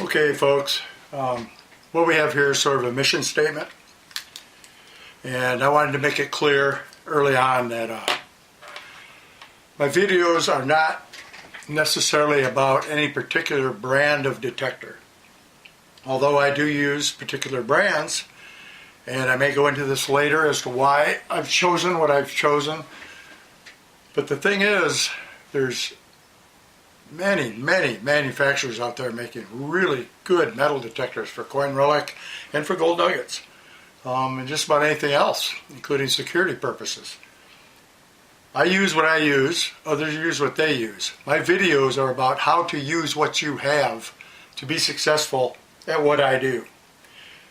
Okay, folks, what we have here is sort of a mission statement, and I wanted to make it clear early on that my videos are not necessarily about any particular brand of detector, although I do use particular brands, and I may go into this later as to why I've chosen what I've chosen. But the thing is, there's many manufacturers out there making really good metal detectors for coin relic and for gold nuggets, and just about anything else, including security purposes. I use what I use, others use what they use. My videos are about how to use what you have to be successful at what I do.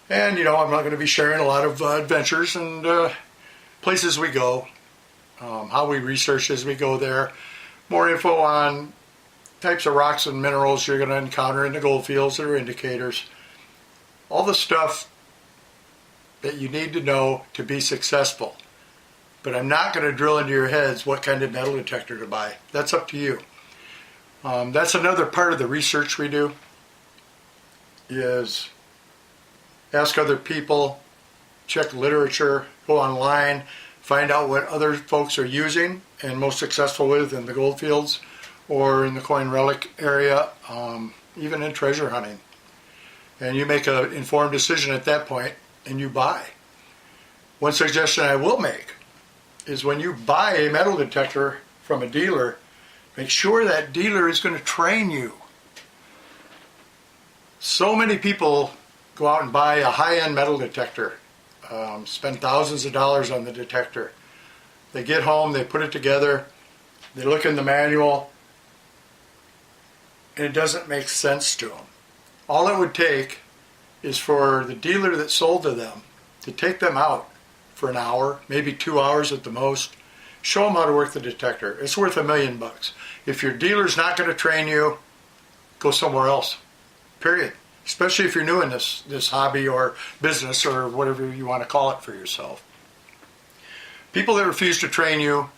And I'm not going to be sharing a lot of adventures and places we go, how we research as we go there, more info on types of rocks and minerals you're going to encounter in the gold fields that are indicators. All the stuff that you need to know to be successful. But I'm not going to drill into your heads what kind of metal detector to buy. That's up to you. That's another part of the research we do, is ask other people, check literature, go online, find out what other folks are using and most successful with in the gold fields or in the coin relic area, even in treasure hunting. And you make an informed decision at that point and you buy. One suggestion I will make is when you buy a metal detector from a dealer, make sure that dealer is going to train you. So many people go out and buy a high-end metal detector, spend thousands of dollars on the detector. They get home, they put it together, they look in the manual, and it doesn't make sense to them. All it would take is for the dealer that sold to them to take them out for an hour, maybe 2 hours at the most, show them how to work the detector. It's worth $1 million. If your dealer's not going to train you, go somewhere else, period. Especially if you're new in this hobby or business or whatever you want to call it for yourself. People that refuse to train you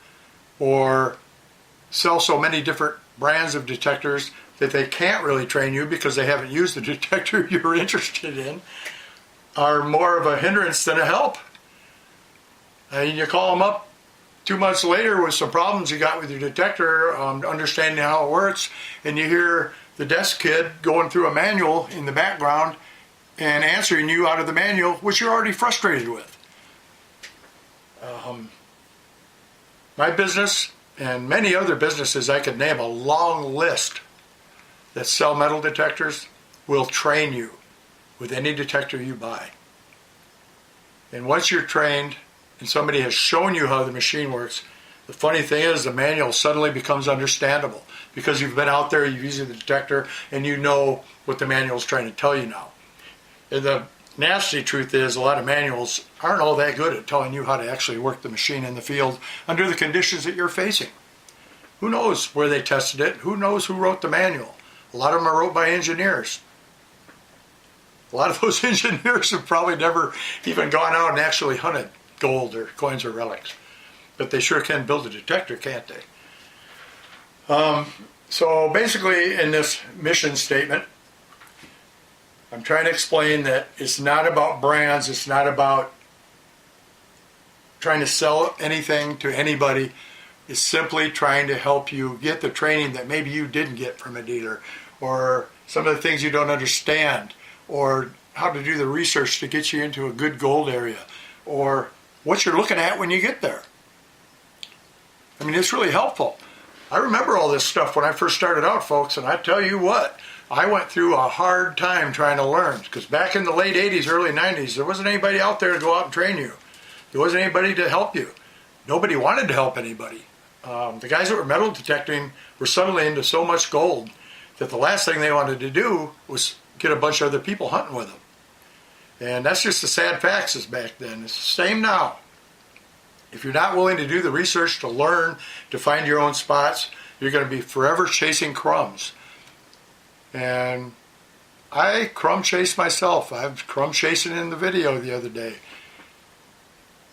or sell so many different brands of detectors that they can't really train you because they haven't used the detector you're interested in are more of a hindrance than a help. And you call them up 2 months later with some problems you got with your detector, understanding how it works, and you hear the desk kid going through a manual in the background and answering you out of the manual, which you're already frustrated with. My business and many other businesses, I could name a long list that sell metal detectors, will train you with any detector you buy. And once you're trained and somebody has shown you how the machine works, the funny thing is the manual suddenly becomes understandable because you've been out there, you've used the detector, and you know what the manual is trying to tell you now. And the nasty truth is a lot of manuals aren't all that good at telling you how to actually work the machine in the field under the conditions that you're facing. Who knows where they tested it? Who knows who wrote the manual? A lot of them are wrote by engineers. A lot of those engineers have probably never even gone out and actually hunted gold or coins or relics. But they sure can build a detector, can't they? So basically in this mission statement, I'm trying to explain that it's not about brands, it's not about trying to sell anything to anybody. It's simply trying to help you get the training that maybe you didn't get from a dealer, or some of the things you don't understand, or how to do the research to get you into a good gold area, or what you're looking at when you get there. I mean, it's really helpful. I remember all this stuff when I first started out, folks, and I tell you what, I went through a hard time trying to learn, because back in the late 80s, early 90s, there wasn't anybody out there to go out and train you. There wasn't anybody to help you. Nobody wanted to help anybody. The guys that were metal detecting were suddenly into so much gold that the last thing they wanted to do was get a bunch of other people hunting with them. And that's just the sad facts is back then. It's the same now. If you're not willing to do the research to learn, to find your own spots, you're going to be forever chasing crumbs. And I crumb chase myself. I'm crumb chasing in the video the other day.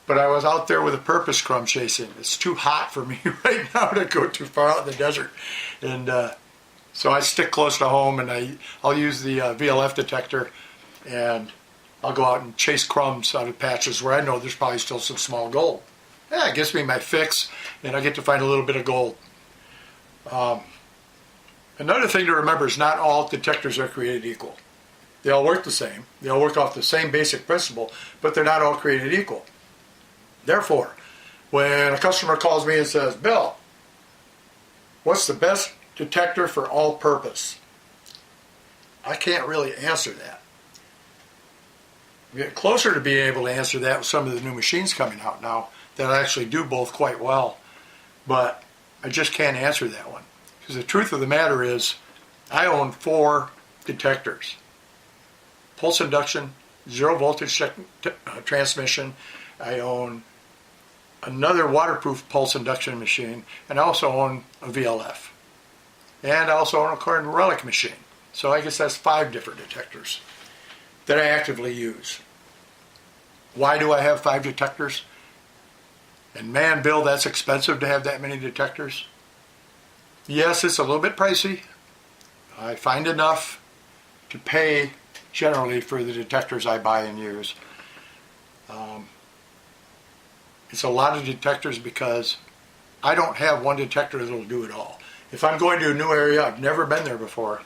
But I was out there with a purpose crumb chasing. It's too hot for me right now to go too far out in the desert. And So I stick close to home, and I'll use the VLF detector, and I'll go out and chase crumbs out of patches where I know there's probably still some small gold. Yeah, it gives me my fix, and I get to find a little bit of gold. Another thing to remember is not all detectors are created equal. They all work the same. They all work off the same basic principle, but they're not all created equal. Therefore, when a customer calls me and says, Bill, what's the best detector for all purpose? I can't really answer that. We get closer to being able to answer that with some of the new machines coming out now that actually do both quite well, but I just can't answer that one. Because the truth of the matter is, I own 4 detectors. Pulse induction, zero voltage transmission. I own another waterproof pulse induction machine, and I also own a VLF. And I also own a coin relic machine. So I guess that's 5 different detectors that I actively use. Why do I have 5 detectors? And man, Bill, that's expensive to have that many detectors. Yes, it's a little bit pricey. I find enough to pay generally for the detectors I buy and use. It's a lot of detectors because I don't have one detector that'll do it all. If I'm going to a new area, I've never been there before,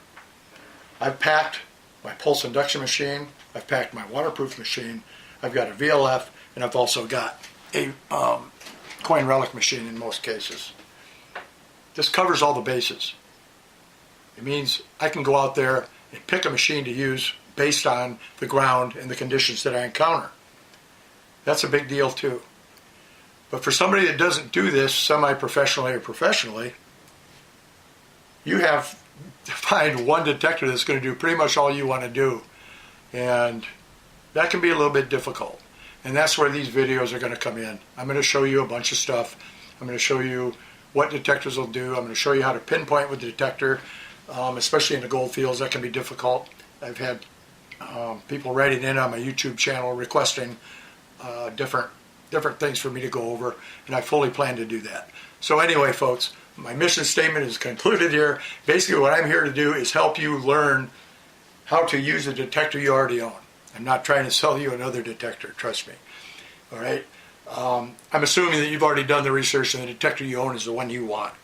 I've packed my pulse induction machine, I've packed my waterproof machine, I've got a VLF, and I've also got a coin relic machine in most cases. This covers all the bases. It means I can go out there and pick a machine to use based on the ground and the conditions that I encounter. That's a big deal too. But for somebody that doesn't do this semi-professionally or professionally, you have to find one detector that's going to do pretty much all you want to do. And that can be a little bit difficult. And that's where these videos are going to come in. I'm going to show you a bunch of stuff. I'm going to show you what detectors will do. I'm going to show you how to pinpoint with the detector, especially in the gold fields. That can be difficult. I've had people writing in on my YouTube channel requesting different things for me to go over, and I fully plan to do that. So anyway, folks, my mission statement is concluded here. Basically, what I'm here to do is help you learn how to use a detector you already own. I'm not trying to sell you another detector, trust me. All right? I'm assuming that you've already done the research and the detector you own is the one you want.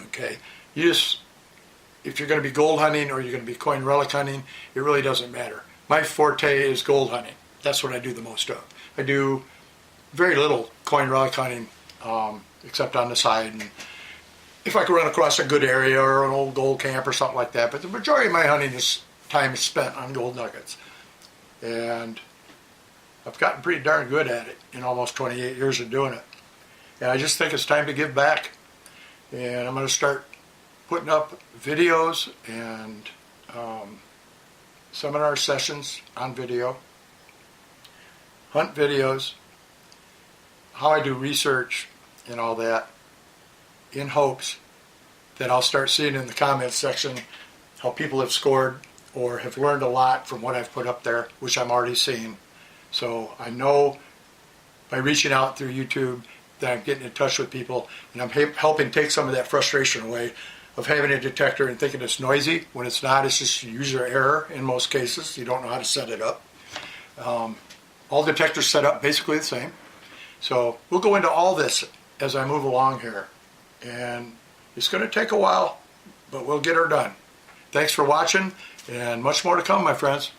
Okay? If you're going to be gold hunting or you're going to be coin relic hunting, it really doesn't matter. My forte is gold hunting. That's what I do the most of. I do very little coin relic hunting, except on the side. And if I could run across a good area or an old gold camp or something like that. But the majority of my hunting time is spent on gold nuggets. And I've gotten pretty darn good at it in almost 28 years of doing it. And I just think it's time to give back. And I'm going to start putting up videos and seminar sessions on video, hunt videos, how I do research and all that, in hopes that I'll start seeing in the comments section how people have scored or have learned a lot from what I've put up there, which I'm already seeing. So I know by reaching out through YouTube that I'm getting in touch with people, and I'm helping take some of that frustration away of having a detector and thinking it's noisy when it's not. It's just user error in most cases. You don't know how to set it up. All detectors set up basically the same. So we'll go into all this as I move along here. And it's going to take a while, but we'll get her done. Thanks for watching, and much more to come, my friends.